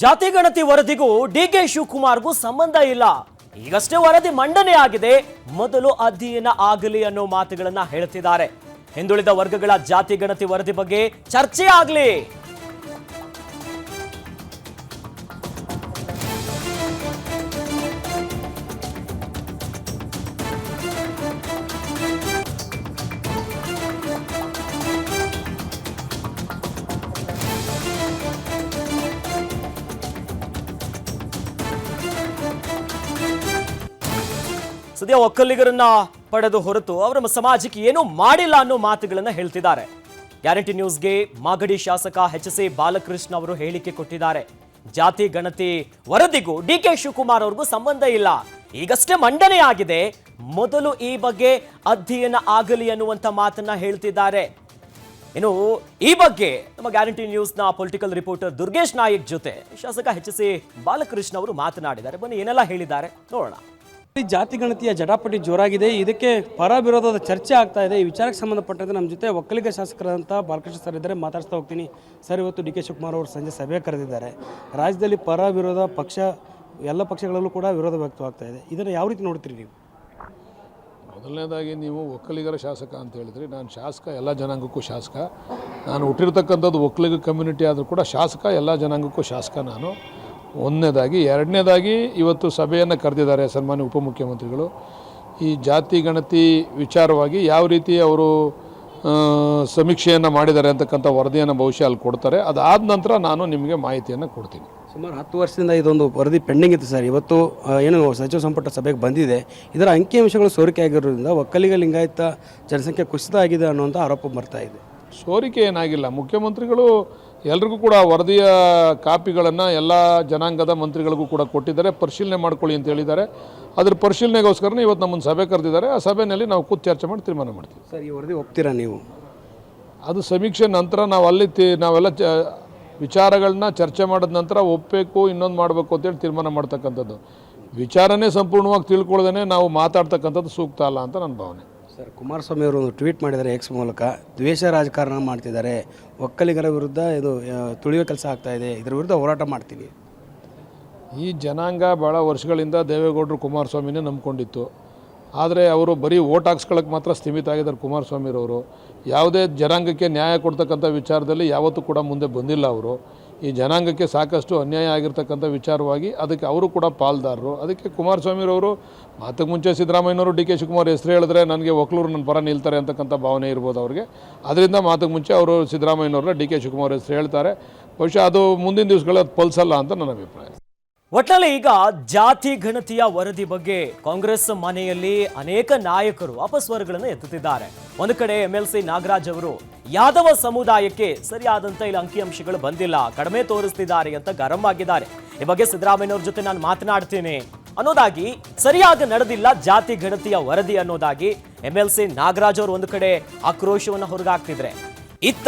ಜಾತಿ ಗಣತಿ ವರದಿಗೂ ಡಿಕೆ ಶಿವಕುಮಾರ್ಗೂ ಸಂಬಂಧ ಇಲ್ಲ. ಈಗಷ್ಟೇ ವರದಿ ಮಂಡನೆ ಆಗಿದೆ, ಮೊದಲು ಅಧ್ಯಯನ ಆಗಲಿ ಅನ್ನೋ ಮಾತುಗಳನ್ನ ಹೇಳ್ತಿದ್ದಾರೆ. ಹಿಂದುಳಿದ ವರ್ಗಗಳ ಜಾತಿ ಗಣತಿ ವರದಿ ಬಗ್ಗೆ ಚರ್ಚೆ ಆಗಲಿ. ಸದ್ಯ ಒಕ್ಕಲಿಗರನ್ನ ಪಡೆದು ಹೊರತು ಅವರ ಸಮಾಜಕ್ಕೆ ಏನೂ ಮಾಡಿಲ್ಲ ಅನ್ನೋ ಮಾತುಗಳನ್ನ ಹೇಳ್ತಿದ್ದಾರೆ. ಗ್ಯಾರಂಟಿ ನ್ಯೂಸ್ಗೆ ಮಾಗಡಿ ಶಾಸಕ ಎಚ್.ಸಿ. ಬಾಲಕೃಷ್ಣ ಅವರು ಹೇಳಿಕೆ ಕೊಟ್ಟಿದ್ದಾರೆ. ಜಾತಿ ಗಣತಿ ವರದಿಗೂ ಡಿಕೆ ಶಿವಕುಮಾರ್ ಅವ್ರಿಗೂ ಸಂಬಂಧ ಇಲ್ಲ, ಈಗಷ್ಟೇ ಮಂಡನೆ ಆಗಿದೆ, ಮೊದಲು ಈ ಬಗ್ಗೆ ಅಧ್ಯಯನ ಆಗಲಿ ಅನ್ನುವಂಥ ಮಾತನ್ನ ಹೇಳ್ತಿದ್ದಾರೆ. ಇನ್ನು ಈ ಬಗ್ಗೆ ನಮ್ಮ ಗ್ಯಾರಂಟಿ ನ್ಯೂಸ್ನ ಪೊಲಿಟಿಕಲ್ ರಿಪೋರ್ಟರ್ ದುರ್ಗೇಶ್ ನಾಯಕ್ ಜೊತೆ ಶಾಸಕ ಎಚ್.ಸಿ. ಬಾಲಕೃಷ್ಣ ಅವರು ಮಾತನಾಡಿದ್ದಾರೆ. ಬನ್ನಿ ಏನೆಲ್ಲ ಹೇಳಿದ್ದಾರೆ ನೋಡೋಣ. ಜಾತಿ ಗಣತಿಯ ಜಟಾಪಟಿ ಜೋರಾಗಿದೆ. ಇದಕ್ಕೆ ಪರ ವಿರೋಧದ ಚರ್ಚೆ ಆಗ್ತಾ ಇದೆ. ಈ ವಿಚಾರಕ್ಕೆ ಸಂಬಂಧಪಟ್ಟಂತೆ ನಮ್ಮ ಜೊತೆ ಒಕ್ಕಲಿಗ ಶಾಸಕರಾದಂಥ ಬಾಲಕೃಷ್ಣ ಸರ್ ಇದ್ದಾರೆ, ಮಾತಾಡ್ತಾ ಹೋಗ್ತೀನಿ. ಸರ್, ಇವತ್ತು ಡಿ ಕೆ ಶಿವಕುಮಾರ್ ಅವರು ಸಂಜೆ ಸಭೆ ಕರೆದಿದ್ದಾರೆ. ರಾಜ್ಯದಲ್ಲಿ ಪರ ವಿರೋಧ ಪಕ್ಷ ಎಲ್ಲ ಪಕ್ಷಗಳಲ್ಲೂ ಕೂಡ ವಿರೋಧ ವ್ಯಕ್ತವಾಗ್ತಾ ಇದೆ. ಇದನ್ನು ಯಾವ ರೀತಿ ನೋಡ್ತೀರಿ ನೀವು? ಮೊದಲನೇದಾಗಿ ನೀವು ಒಕ್ಕಲಿಗರ ಶಾಸಕ ಅಂತ ಹೇಳಿದ್ರಿ. ನಾನು ಶಾಸಕ, ಎಲ್ಲ ಜನಾಂಗಕ್ಕೂ ಶಾಸಕ. ನಾನು ಹುಟ್ಟಿರ್ತಕ್ಕಂಥದ್ದು ಒಕ್ಕಲಿಗ ಕಮ್ಯುನಿಟಿ ಆದರೂ ಕೂಡ ಶಾಸಕ, ಎಲ್ಲ ಜನಾಂಗಕ್ಕೂ ಶಾಸಕ ನಾನು. ಒಂದನೇದಾಗಿ. ಎರಡನೇದಾಗಿ ಇವತ್ತು ಸಭೆಯನ್ನು ಕರೆದಿದ್ದಾರೆ ಸನ್ಮಾನ್ಯ ಉಪಮುಖ್ಯಮಂತ್ರಿಗಳು. ಈ ಜಾತಿ ಗಣತಿ ವಿಚಾರವಾಗಿ ಯಾವ ರೀತಿ ಅವರು ಸಮೀಕ್ಷೆಯನ್ನು ಮಾಡಿದ್ದಾರೆ ಅಂತಕ್ಕಂಥ ವರದಿಯನ್ನು ಬಹುಶಃ ಅಲ್ಲಿ ಕೊಡ್ತಾರೆ. ಅದಾದ ನಂತರ ನಾನು ನಿಮಗೆ ಮಾಹಿತಿಯನ್ನು ಕೊಡ್ತೀನಿ. ಸುಮಾರು 10 ವರ್ಷದಿಂದ ಇದೊಂದು ವರದಿ ಪೆಂಡಿಂಗ್ ಇತ್ತು ಸರ್. ಇವತ್ತು ಏನು ಸಚಿವ ಸಂಪುಟ ಸಭೆಗೆ ಬಂದಿದೆ. ಇದರ ಅಂಕಿಅಂಶಗಳು ಸೋರಿಕೆ ಆಗಿರೋದ್ರಿಂದ ಒಕ್ಕಲಿಗ ಲಿಂಗಾಯತ ಜನಸಂಖ್ಯೆ ಕುಸಿತ ಆಗಿದೆ ಅನ್ನುವಂಥ ಆರೋಪ ಬರ್ತಾ ಇದೆ. ಸೋರಿಕೆ ಏನಾಗಿಲ್ಲ. ಮುಖ್ಯಮಂತ್ರಿಗಳು ಎಲ್ರಿಗೂ ಕೂಡ ವರದಿಯ ಕಾಪಿಗಳನ್ನು ಎಲ್ಲ ಜನಾಂಗದ ಮಂತ್ರಿಗಳಿಗೂ ಕೂಡ ಕೊಟ್ಟಿದ್ದಾರೆ. ಪರಿಶೀಲನೆ ಮಾಡ್ಕೊಳ್ಳಿ ಅಂತ ಹೇಳಿದ್ದಾರೆ. ಅದ್ರ ಪರಿಶೀಲನೆಗೋಸ್ಕರನೇ ಇವತ್ತು ನಮ್ಮನ್ನು ಸಭೆ ಕರೆದಿದ್ದಾರೆ. ಆ ಸಭೆಯಲ್ಲಿ ನಾವು ಕೂತು ಚರ್ಚೆ ಮಾಡಿ ತೀರ್ಮಾನ ಮಾಡ್ತೀವಿ. ಸರ್, ಈ ವರದಿ ಒಪ್ತೀರಾ ನೀವು? ಅದು ಸಮೀಕ್ಷೆ ನಂತರ ನಾವು ಅಲ್ಲಿ ನಾವೆಲ್ಲ ವಿಚಾರಗಳನ್ನ ಚರ್ಚೆ ಮಾಡಿದ ನಂತರ ಒಪ್ಪಬೇಕು, ಇನ್ನೊಂದು ಮಾಡಬೇಕು ಅಂತೇಳಿ ತೀರ್ಮಾನ ಮಾಡ್ತಕ್ಕಂಥದ್ದು. ವಿಚಾರನೇ ಸಂಪೂರ್ಣವಾಗಿ ತಿಳ್ಕೊಳ್ಳೋದೇ ನಾವು ಮಾತಾಡ್ತಕ್ಕಂಥದ್ದು ಸೂಕ್ತ ಅಲ್ಲ ಅಂತ ನನ್ನ ಭಾವನೆ. ಸರ್, ಕುಮಾರಸ್ವಾಮಿ ಅವರು ಒಂದು ಟ್ವೀಟ್ ಮಾಡಿದ್ದಾರೆ ಎಕ್ಸ್ ಮೂಲಕ. ದ್ವೇಷ ರಾಜಕಾರಣ ಮಾಡ್ತಿದ್ದಾರೆ, ಒಕ್ಕಲಿಗರ ವಿರುದ್ಧ ಇದು ತುಳಿಯೋ ಕೆಲಸ ಆಗ್ತಾ ಇದೆ, ಇದರ ವಿರುದ್ಧ ಹೋರಾಟ ಮಾಡ್ತೀವಿ. ಈ ಜನಾಂಗ ಭಾಳ ವರ್ಷಗಳಿಂದ ದೇವೇಗೌಡರು ಕುಮಾರಸ್ವಾಮಿನೇ ನಂಬ್ಕೊಂಡಿತ್ತು. ಆದರೆ ಅವರು ಬರೀ ಓಟ್ ಹಾಕ್ಸ್ಕೊಳ್ಳೋಕ್ಕೆ ಮಾತ್ರ ಸ್ಥಿಮಿತ ಆಗಿದ್ದಾರೆ ಕುಮಾರಸ್ವಾಮಿರವರು. ಯಾವುದೇ ಜನಾಂಗಕ್ಕೆ ನ್ಯಾಯ ಕೊಡ್ತಕ್ಕಂಥ ವಿಚಾರದಲ್ಲಿ ಯಾವತ್ತೂ ಕೂಡ ಮುಂದೆ ಬಂದಿಲ್ಲ ಅವರು. ಈ ಜನಾಂಗಕ್ಕೆ ಸಾಕಷ್ಟು ಅನ್ಯಾಯ ಆಗಿರ್ತಕ್ಕಂಥ ವಿಚಾರವಾಗಿ ಅದಕ್ಕೆ ಅವರು ಕೂಡ ಪಾಲ್ದಾರರು. ಅದಕ್ಕೆ ಕುಮಾರಸ್ವಾಮಿರವರು ಮಾತಕ್ಕೆ ಮುಂಚೆ ಸಿದ್ದರಾಮಯ್ಯನವರು ಡಿ ಕೆ ಶಿವಕುಮಾರ್ ಹೆಸರು ಹೇಳಿದ್ರೆ ನನಗೆ ಒಕ್ಕಲೂರು ನನ್ನ ಪರ ನಿಲ್ತಾರೆ ಅಂತಕ್ಕಂಥ ಭಾವನೆ ಇರ್ಬೋದು ಅವ್ರಿಗೆ. ಅದರಿಂದ ಮಾತಕ್ಕೆ ಮುಂಚೆ ಅವರು ಸಿದ್ದರಾಮಯ್ಯನವ್ರನ್ನ ಡಿ ಕೆ ಶಿವಕುಮಾರ್ ಹೆಸರು ಹೇಳ್ತಾರೆ. ಬಹುಶಃ ಅದು ಮುಂದಿನ ದಿವಸಗಳಲ್ಲಿ ಪಲ್ಸಲ್ಲ ಅಂತ ನನ್ನ ಅಭಿಪ್ರಾಯ. ಒಟ್ನಲ್ಲಿ ಈಗ ಜಾತಿ ಗಣತಿಯ ವರದಿ ಬಗ್ಗೆ ಕಾಂಗ್ರೆಸ್ ಮನೆಯಲ್ಲಿ ಅನೇಕ ನಾಯಕರು ಅಪಸ್ವರಗಳನ್ನು ಎತ್ತುತ್ತಿದ್ದಾರೆ. ಒಂದು ಕಡೆ MLC ನಾಗರಾಜ್ ಅವರು ಯಾದವ ಸಮುದಾಯಕ್ಕೆ ಸರಿಯಾದಂತ ಇಲ್ಲಿ ಅಂಕಿಅಂಶಗಳು ಬಂದಿಲ್ಲ, ಕಡಿಮೆ ತೋರಿಸ್ತಿದ್ದಾರೆ ಅಂತ ಗರಂ ಆಗಿದ್ದಾರೆ. ಈ ಬಗ್ಗೆ ಸಿದ್ದರಾಮಯ್ಯನವ್ರ ಜೊತೆ ನಾನು ಮಾತನಾಡ್ತೀನಿ ಅನ್ನೋದಾಗಿ, ಸರಿಯಾಗಿ ನಡೆದಿಲ್ಲ ಜಾತಿ ಗಣತಿಯ ವರದಿ ಅನ್ನೋದಾಗಿ MLC ನಾಗರಾಜ್ ಅವರು ಒಂದು ಕಡೆ ಆಕ್ರೋಶವನ್ನು ಹೊರಗಾಕ್ತಿದ್ರೆ, ಇತ್ತ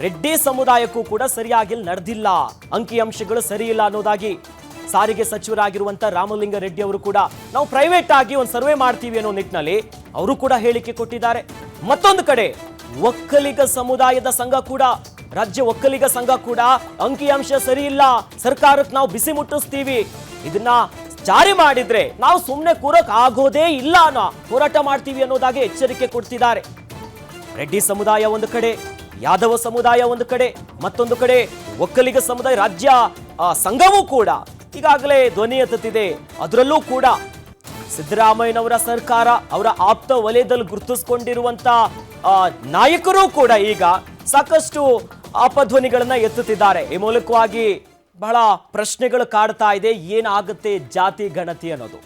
ರೆಡ್ಡಿ ಸಮುದಾಯಕ್ಕೂ ಕೂಡ ಸರಿಯಾಗಿ ನಡೆದಿಲ್ಲ, ಅಂಕಿಅಂಶಗಳು ಸರಿ ಇಲ್ಲ ಅನ್ನೋದಾಗಿ ಸಾರಿಗೆ ಸಚಿವರಾಗಿರುವಂತ ರಾಮಲಿಂಗ ರೆಡ್ಡಿ ಅವರು ಕೂಡ ನಾವು ಪ್ರೈವೇಟ್ ಆಗಿ ಒಂದು ಸರ್ವೆ ಮಾಡ್ತೀವಿ ಅನ್ನೋ ನಿಟ್ಟಿನಲ್ಲಿ ಅವರು ಕೂಡ ಹೇಳಿಕೆ ಕೊಟ್ಟಿದ್ದಾರೆ. ಮತ್ತೊಂದು ಕಡೆ ಒಕ್ಕಲಿಗ ಸಮುದಾಯದ ಸಂಘ ಕೂಡ, ರಾಜ್ಯ ಒಕ್ಕಲಿಗ ಸಂಘ ಕೂಡ ಅಂಕಿಅಂಶ ಸರಿ ಇಲ್ಲ, ಸರ್ಕಾರಕ್ಕೆ ನಾವು ಬಿಸಿ ಮುಟ್ಟಿಸ್ತೀವಿ, ಇದನ್ನ ಜಾರಿ ಮಾಡಿದ್ರೆ ನಾವು ಸುಮ್ಮನೆ ಕೂರಕ್ ಆಗೋದೇ ಇಲ್ಲ ಅನ್ನೋ ಹೋರಾಟ ಮಾಡ್ತೀವಿ ಅನ್ನೋದಾಗಿ ಎಚ್ಚರಿಕೆ ಕೊಡ್ತಿದ್ದಾರೆ. ರೆಡ್ಡಿ ಸಮುದಾಯ ಒಂದು ಕಡೆ, ಯಾದವ ಸಮುದಾಯ ಒಂದು ಕಡೆ, ಮತ್ತೊಂದು ಕಡೆ ಒಕ್ಕಲಿಗ ಸಮುದಾಯ ರಾಜ್ಯ ಸಂಘವೂ ಕೂಡ ಈಗಾಗಲೇ ಧ್ವನಿ ಎತ್ತುತ್ತಿದೆ. ಅದರಲ್ಲೂ ಕೂಡ ಸಿದ್ದರಾಮಯ್ಯನವರ ಸರ್ಕಾರ, ಅವರ ಆಪ್ತ ವಲಯದಲ್ಲಿ ಗುರುತಿಸಿಕೊಂಡಿರುವಂತ ನಾಯಕರು ಕೂಡ ಈಗ ಸಾಕಷ್ಟು ಅಪಧ್ವನಿಗಳನ್ನ ಎತ್ತುತ್ತಿದ್ದಾರೆ. ಈ ಮೂಲಕವಾಗಿ ಬಹಳ ಪ್ರಶ್ನೆಗಳು ಕಾಡ್ತಾ ಇದೆ, ಏನಾಗುತ್ತೆ ಜಾತಿ ಗಣತಿ ಅನ್ನೋದು.